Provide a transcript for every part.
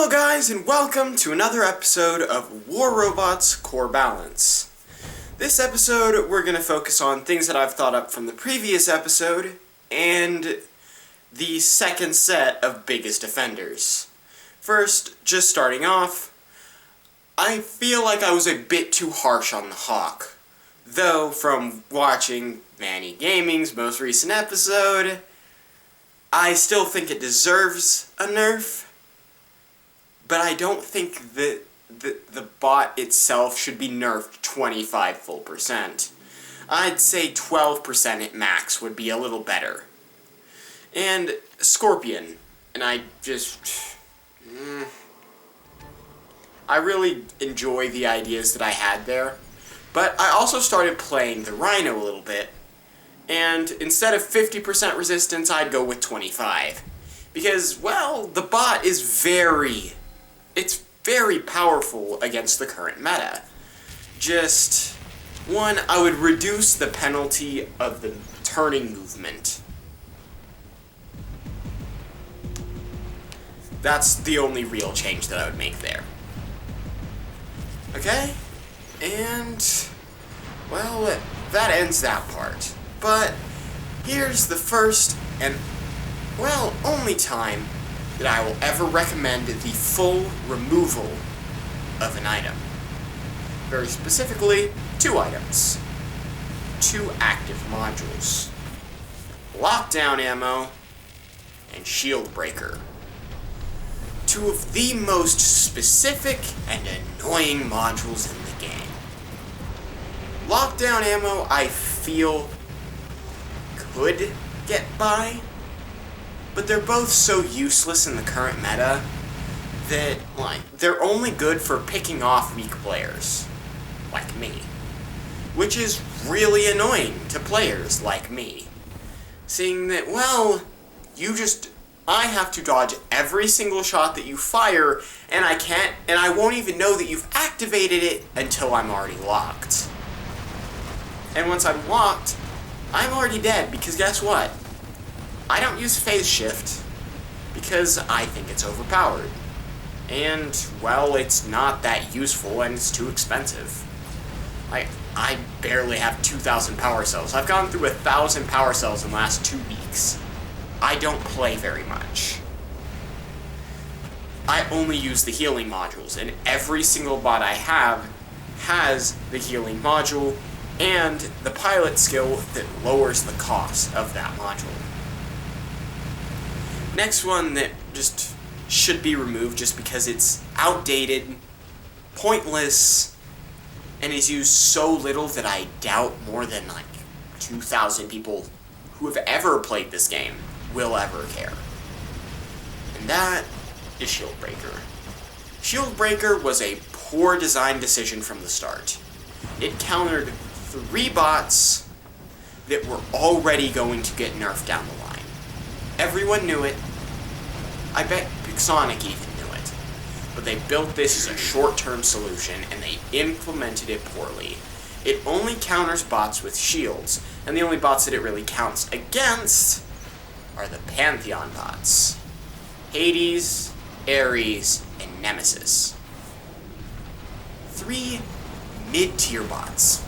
Hello guys, and welcome to another episode of War Robots Core Balance. This episode, we're going to focus on things that I've thought up from the previous episode, and the second set of biggest offenders. First, just starting off, I feel like I was a bit too harsh on the Hawk. Though, from watching Manny Gaming's most recent episode, I still think it deserves a nerf. But I don't think that the bot itself should be nerfed 25 full %. I'd say 12% at max would be a little better. And Scorpion, and I really enjoy the ideas that I had there. But I also started playing the Rhino a little bit, and instead of 50% resistance, I'd go with 25. Because, well, the bot is very powerful against the current meta. Just, one, I would reduce the penalty of the turning movement. That's the only real change that I would make there. Okay? And, well, that ends that part. But, here's the first and, well, only time that I will ever recommend the full removal of an item. Very specifically, 2 items. 2 active modules. Lockdown ammo and shield breaker. 2 of the most specific and annoying modules in the game. Lockdown ammo, I feel, could get by, but they're both so useless in the current meta that, they're only good for picking off weak players, like me. Which is really annoying to players like me. Seeing that, well, I have to dodge every single shot that you fire, and I won't even know that you've activated it until I'm already locked. And once I'm locked, I'm already dead, because guess what? I don't use phase shift, because I think it's overpowered. And, well, it's not that useful, and it's too expensive. I barely have 2,000 power cells. I've gone through 1,000 power cells in the last 2 weeks. I don't play very much. I only use the healing modules, and every single bot I have has the healing module and the pilot skill that lowers the cost of that module. Next one that just should be removed just because it's outdated, pointless, and is used so little that I doubt more than 2,000 people who have ever played this game will ever care. And that is Shield Breaker. Shield Breaker was a poor design decision from the start. It countered 3 bots that were already going to get nerfed down the line. Everyone knew it. I bet Pixonic even knew it. But they built this as a short-term solution, and they implemented it poorly. It only counters bots with shields, and the only bots that it really counts against are the Pantheon bots. Hades, Ares, and Nemesis. 3 mid-tier bots.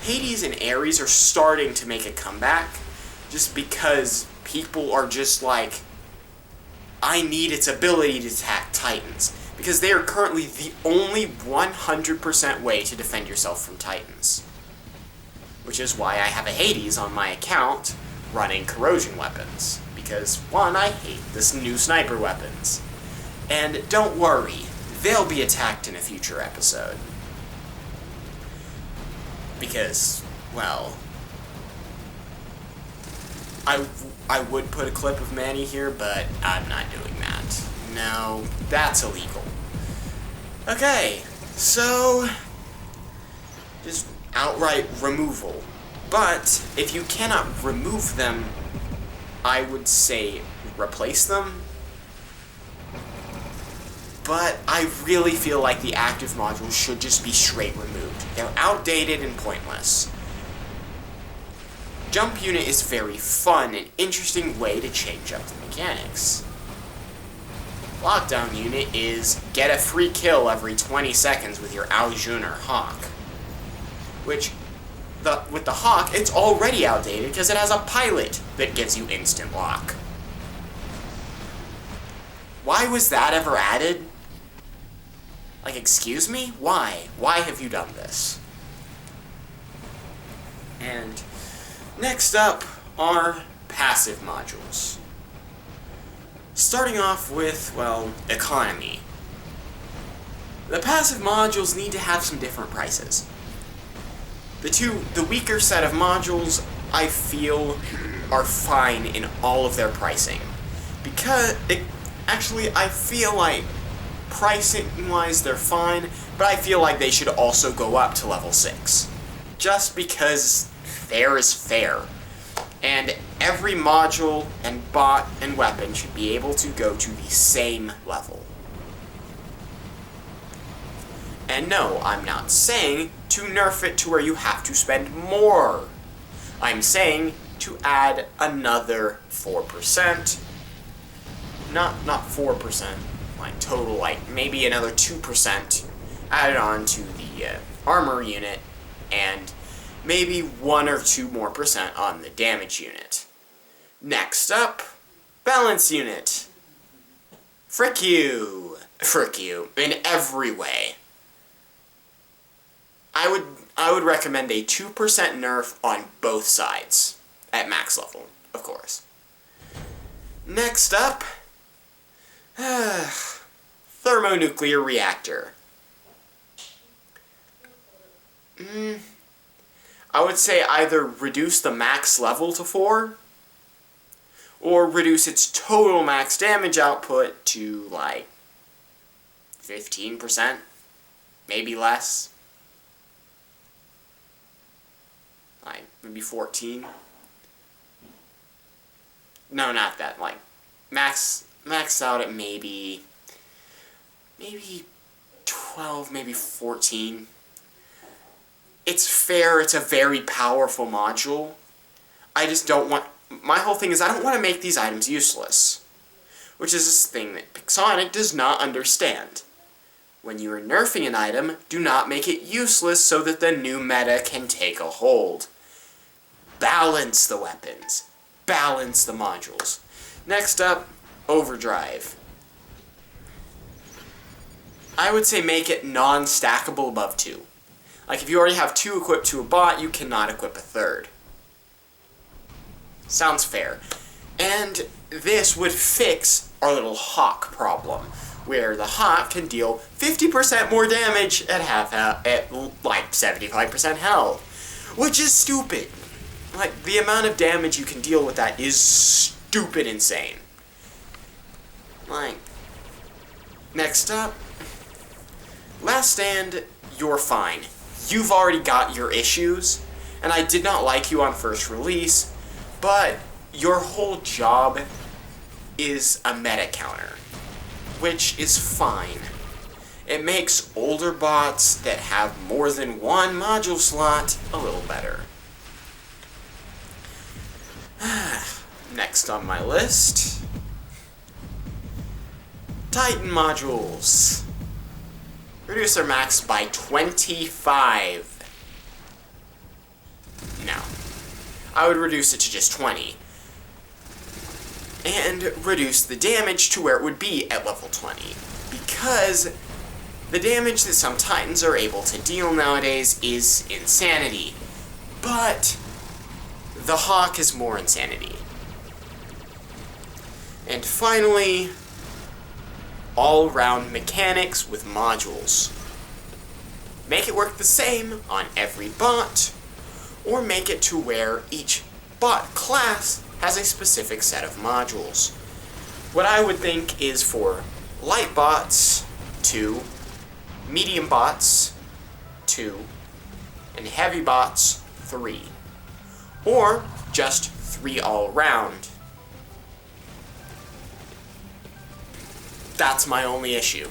Hades and Ares are starting to make a comeback, just because people are just like, I need its ability to attack Titans, because they are currently the only 100% way to defend yourself from Titans. Which is why I have a Hades on my account running corrosion weapons, because 1, I hate this new sniper weapons. And don't worry, they'll be attacked in a future episode. Because, well, I would put a clip of Manny here, but I'm not doing that. No, that's illegal. Okay, so just outright removal. But if you cannot remove them, I would say replace them. But I really feel like the active modules should just be straight removed. They're outdated and pointless. Jump Unit is a very fun and interesting way to change up the mechanics. lockdown unit is get a free kill every 20 seconds with your Aljun or Hawk. Which, with the Hawk, it's already outdated because it has a pilot that gives you instant lock. Why was that ever added? Like, excuse me? Why? Why have you done this? And next up are passive modules. Starting off with, well, economy. The passive modules need to have some different prices. The weaker set of modules, I feel, are fine in all of their pricing. Because, I feel like pricing-wise they're fine, but I feel like they should also go up to level 6. Just because fair is fair. And every module and bot and weapon should be able to go to the same level. And no, I'm not saying to nerf it to where you have to spend more. I'm saying to add another 4%. Not 4%, like total, like maybe another 2% added on to the armor unit, and maybe 1 or 2 more % on the damage unit. Next up, balance unit. Frick you. Frick you, in every way. I would recommend a 2% nerf on both sides, at max level, of course. Next up, thermonuclear reactor. I would say either reduce the max level to 4, or reduce its total max damage output to, like, 15%, maybe less. Like, maybe 14. No, not that, like, max out at maybe 12, maybe 14. It's fair, it's a very powerful module. I just don't want... My whole thing is I don't want to make these items useless. Which is this thing that Pixonic does not understand. When you are nerfing an item, do not make it useless so that the new meta can take a hold. Balance the weapons. Balance the modules. Next up, overdrive. I would say make it non-stackable above 2. Like, if you already have 2 equipped to a bot, you cannot equip a 3rd. Sounds fair. And this would fix our little Hawk problem, where the Hawk can deal 50% more damage at like 75% health, which is stupid. Like, the amount of damage you can deal with that is stupid insane. Like, next up, Last Stand, you're fine. You've already got your issues, and I did not like you on first release, but your whole job is a meta counter, which is fine. It makes older bots that have more than 1 module slot a little better. Next on my list, Titan modules. Reduce their max by 25. No. I would reduce it to just 20. And reduce the damage to where it would be at level 20. Because the damage that some Titans are able to deal nowadays is insanity. But the Hawk is more insanity. And finally, all-round mechanics with modules. Make it work the same on every bot, or make it to where each bot class has a specific set of modules. What I would think is for light bots, 2, medium bots, 2, and heavy bots, 3. Or just 3 all round. That's my only issue.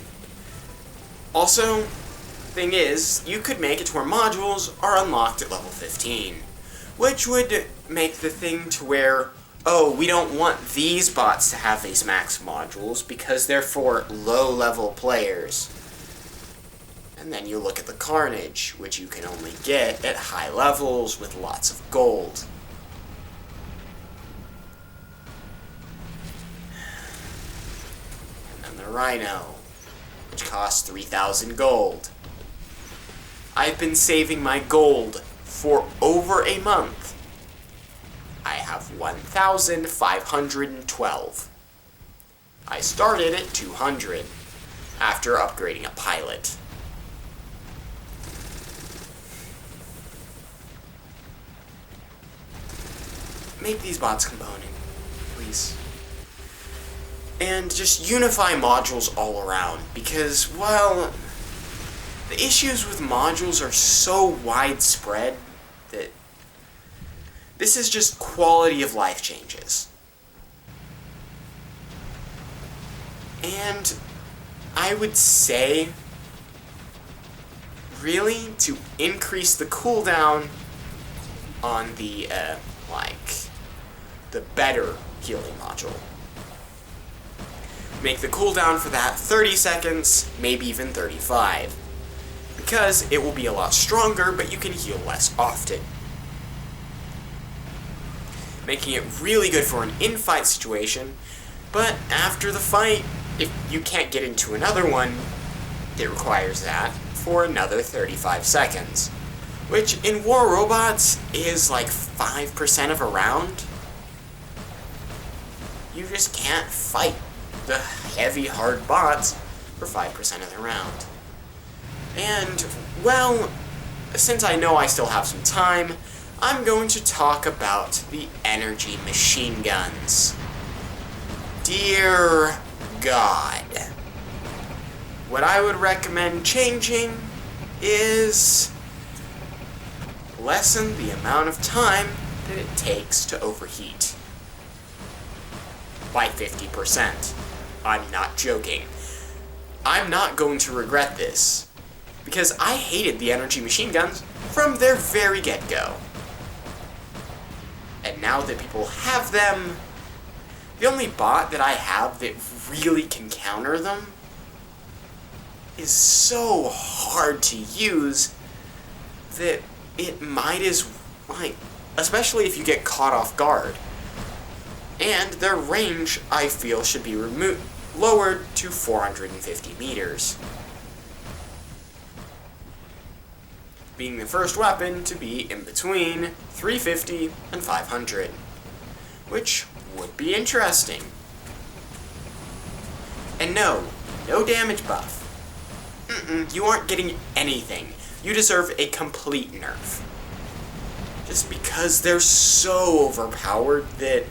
Also, thing is, you could make it to where modules are unlocked at level 15, which would make the thing to where oh, we don't want these bots to have these max modules because they're for low-level players. And then you look at the Carnage, which you can only get at high levels with lots of gold. And then the Rhino, which costs 3,000 gold. I've been saving my gold for over a month. I have 1,512. I started at 200 after upgrading a pilot. Make these bots component, please. And just unify modules all around, because, well, the issues with modules are so widespread that this is just quality of life changes. And I would say, really, to increase the cooldown on the, the better healing module. Make the cooldown for that 30 seconds, maybe even 35. Because it will be a lot stronger, but you can heal less often. Making it really good for an in-fight situation, but after the fight, if you can't get into another one, it requires that for another 35 seconds. Which, in War Robots, is like 5% of a round. You just can't fight the heavy, hard bots for 5% of the round. And, well, since I know I still have some time, I'm going to talk about the energy machine guns. Dear God. What I would recommend changing is lessen the amount of time that it takes to overheat. By 50%. I'm not joking. I'm not going to regret this, because I hated the energy machine guns from their very get-go. And now that people have them, the only bot that I have that really can counter them is so hard to use that it might as, especially if you get caught off guard. And their range, I feel, should be lowered to 450 meters. Being the first weapon to be in between 350 and 500, which would be interesting. And no damage buff. You aren't getting anything. You deserve a complete nerf. Just because they're so overpowered that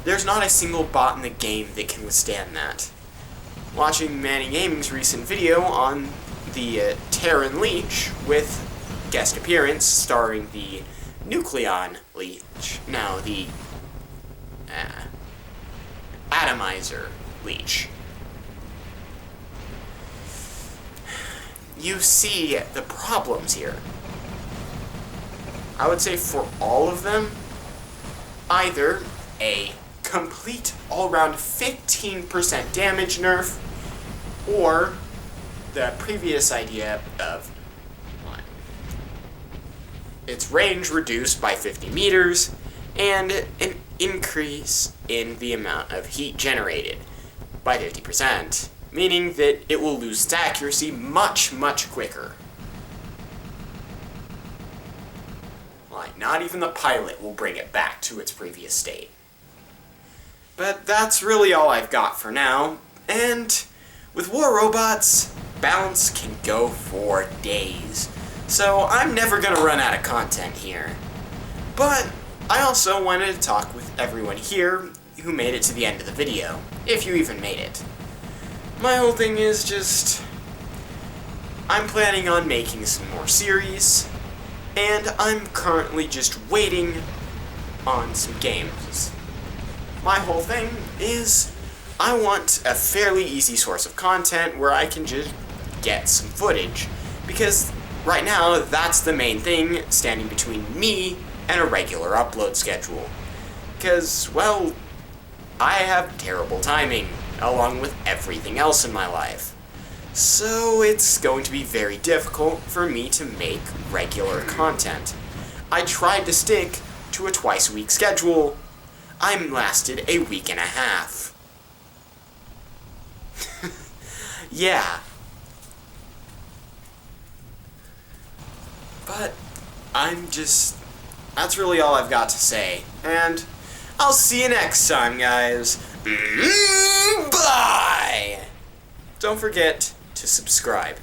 there's not a single bot in the game that can withstand that. Watching Manny Gaming's recent video on the Terran Leech with guest appearance starring the Nucleon Leech. No, the Atomizer Leech. You see the problems here. I would say for all of them, either a complete all-round 15% damage nerf, or the previous idea of its range reduced by 50 meters, and an increase in the amount of heat generated by 50%, meaning that it will lose its accuracy much, much quicker. Not even the pilot will bring it back to its previous state. But that's really all I've got for now, and with War Robots, balance can go for days. So I'm never gonna run out of content here. But I also wanted to talk with everyone here who made it to the end of the video, if you even made it. My whole thing is just, I'm planning on making some more series, and I'm currently just waiting on some games. My whole thing is, I want a fairly easy source of content where I can just get some footage, because right now, that's the main thing standing between me and a regular upload schedule. Because, well, I have terrible timing, along with everything else in my life. So it's going to be very difficult for me to make regular content. I tried to stick to a twice-a-week schedule. I lasted a week and a half. Yeah. But that's really all I've got to say. And I'll see you next time, guys. Bye! Don't forget to subscribe.